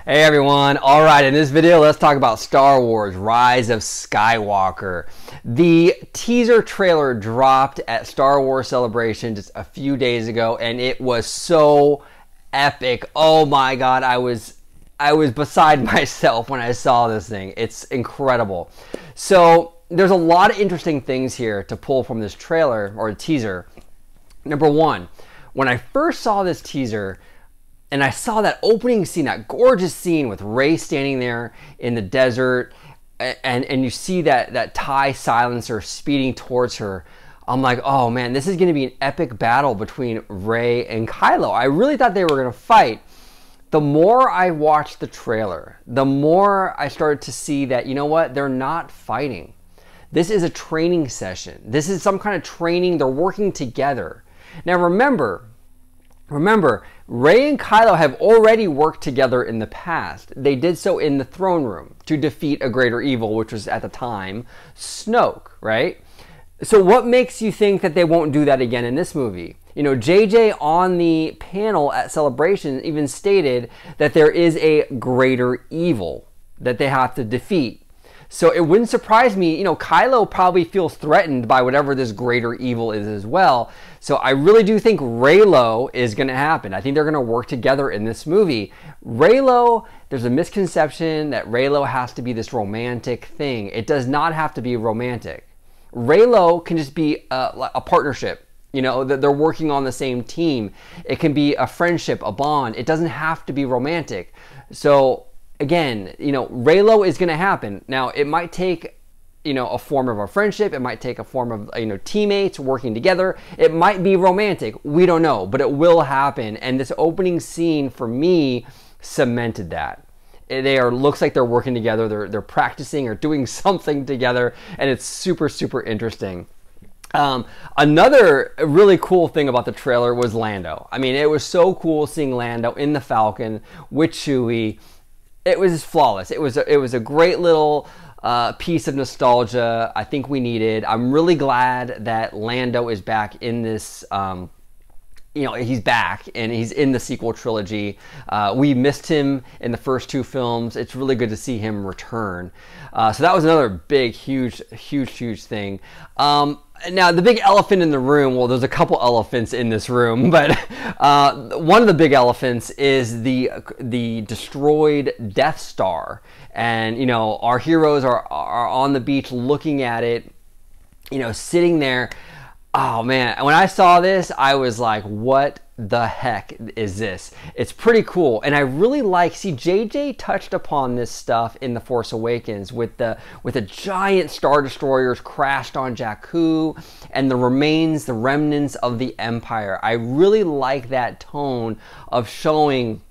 Hey everyone, alright, in this video let's talk about Star Wars Rise of Skywalker. The teaser trailer dropped at Star Wars Celebration just a few days ago and it was so epic. Oh my god, I was beside myself when I saw this thing. It's incredible. So there's a lot of interesting things here to pull from this trailer or teaser. Number one, when I first saw this teaser, and I saw that opening scene, that gorgeous scene with Rey standing there in the desert, and you see that TIE silencer speeding towards her. I'm like, oh man, this is going to be an epic battle between Rey and Kylo. I really thought they were going to fight. The more I watched the trailer, the more I started to see that, you know what, they're not fighting. This is a training session. This is some kind of training. They're working together. Now remember, Rey and Kylo have already worked together in the past. They did so in the throne room to defeat a greater evil, which was at the time Snoke, right? So what makes you think that they won't do that again in this movie? You know, JJ on the panel at Celebration even stated that there is a greater evil that they have to defeat. So it wouldn't surprise me, you know, Kylo probably feels threatened by whatever this greater evil is as well. So I really do think Reylo is going to happen. I think they're going to work together in this movie. Reylo, there's a misconception that Reylo has to be this romantic thing. It does not have to be romantic. Reylo can just be a partnership. You know, that they're working on the same team. It can be a friendship, a bond. It doesn't have to be romantic. So again, you know, Reylo is going to happen. Now, it might take, you know, a form of a friendship. It might take a form of, you know, teammates working together. It might be romantic. We don't know, but it will happen. And this opening scene for me cemented that. Looks like they're working together. They're practicing or doing something together, and it's super, super interesting. Another really cool thing about the trailer was Lando. I mean, it was so cool seeing Lando in the Falcon with Chewie. It was flawless. It was a great little piece of nostalgia I think we needed. I'm really glad that Lando is back in this. You know, he's back and he's in the sequel trilogy. We missed him in the first two films. It's really good to see him return. So that was another big, huge thing. Now, the big elephant in the room, well, there's a couple elephants in this room, but one of the big elephants is the destroyed Death Star. And, you know, our heroes are on the beach looking at it, you know, sitting there. Oh man, when I saw this, I was like, what the heck is this? It's pretty cool. And I really see, JJ touched upon this stuff in The Force Awakens with the giant Star Destroyers crashed on Jakku and the remnants of the Empire. I really like that tone of showing,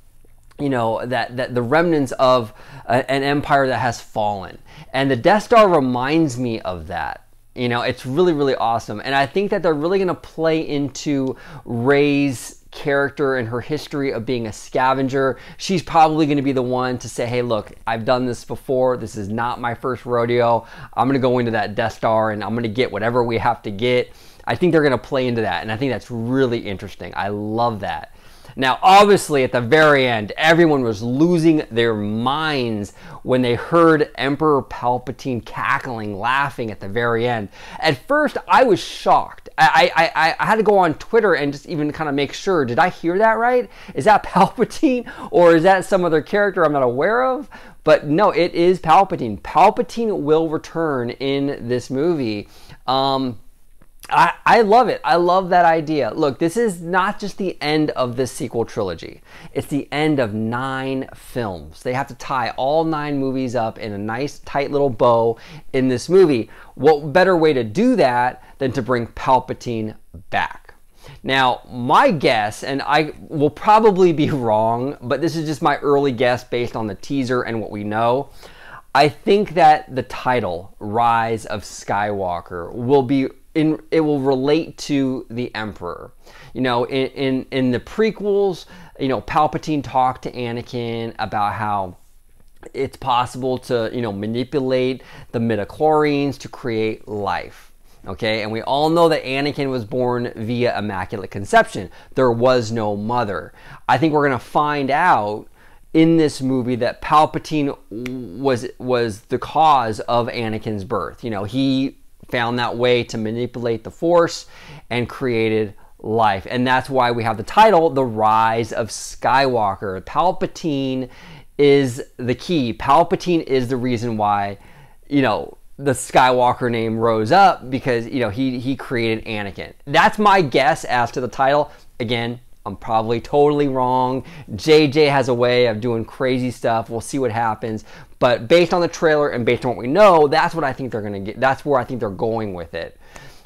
you know, that the remnants of an empire that has fallen. And the Death Star reminds me of that. You know, it's really, really awesome. And I think that they're really going to play into Rey's character and her history of being a scavenger. She's probably going to be the one to say, hey, look, I've done this before. This is not my first rodeo. I'm going to go into that Death Star and I'm going to get whatever we have to get. I think they're going to play into that. And I think that's really interesting. I love that. Now, obviously, at the very end, everyone was losing their minds when they heard Emperor Palpatine cackling, laughing at the very end. At first, I was shocked. I had to go on Twitter and just even kind of make sure, did I hear that right? Is that Palpatine or is that some other character I'm not aware of? But no, it is Palpatine. Palpatine will return in this movie. I love it. I love that idea. Look, this is not just the end of this sequel trilogy. It's the end of 9 films. They have to tie all 9 movies up in a nice, tight little bow in this movie. What better way to do that than to bring Palpatine back? Now, my guess, and I will probably be wrong, but this is just my early guess based on the teaser and what we know. I think that the title, Rise of Skywalker, it will relate to the Emperor. You know, in the prequels, you know, Palpatine talked to Anakin about how it's possible to, you know, manipulate the midichlorians to create life. Okay, and we all know that Anakin was born via Immaculate Conception. There was no mother. I think we're going to find out in this movie that Palpatine was the cause of Anakin's birth. You know, he found that way to manipulate the Force and created life. And that's why we have the title, The Rise of Skywalker. Palpatine is the key. Palpatine is the reason why, you know, the Skywalker name rose up, because, you know, he created Anakin. That's my guess as to the title. Again, I'm probably totally wrong. JJ has a way of doing crazy stuff. We'll see what happens. But based on the trailer and based on what we know, that's what I think they're going to get. That's where I think they're going with it.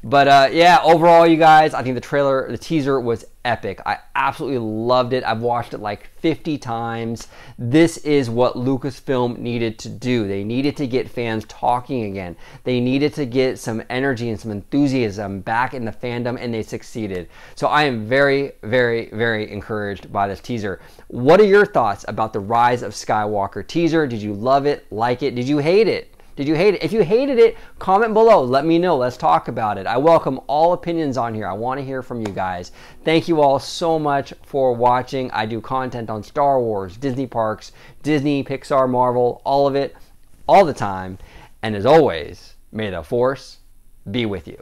But yeah, overall, you guys, I think the teaser was epic. I absolutely loved it. I've watched it like 50 times. This is what Lucasfilm needed to do. They needed to get fans talking again. They needed to get some energy and some enthusiasm back in the fandom, and they succeeded. So I am very, very, very encouraged by this teaser. What are your thoughts about the Rise of Skywalker teaser? Did you love it, like it? Did you hate it? Did you hate it? If you hated it, comment below. Let me know. Let's talk about it. I welcome all opinions on here. I want to hear from you guys. Thank you all so much for watching. I do content on Star Wars, Disney parks, Disney, Pixar, Marvel, all of it, all the time. And as always, may the Force be with you.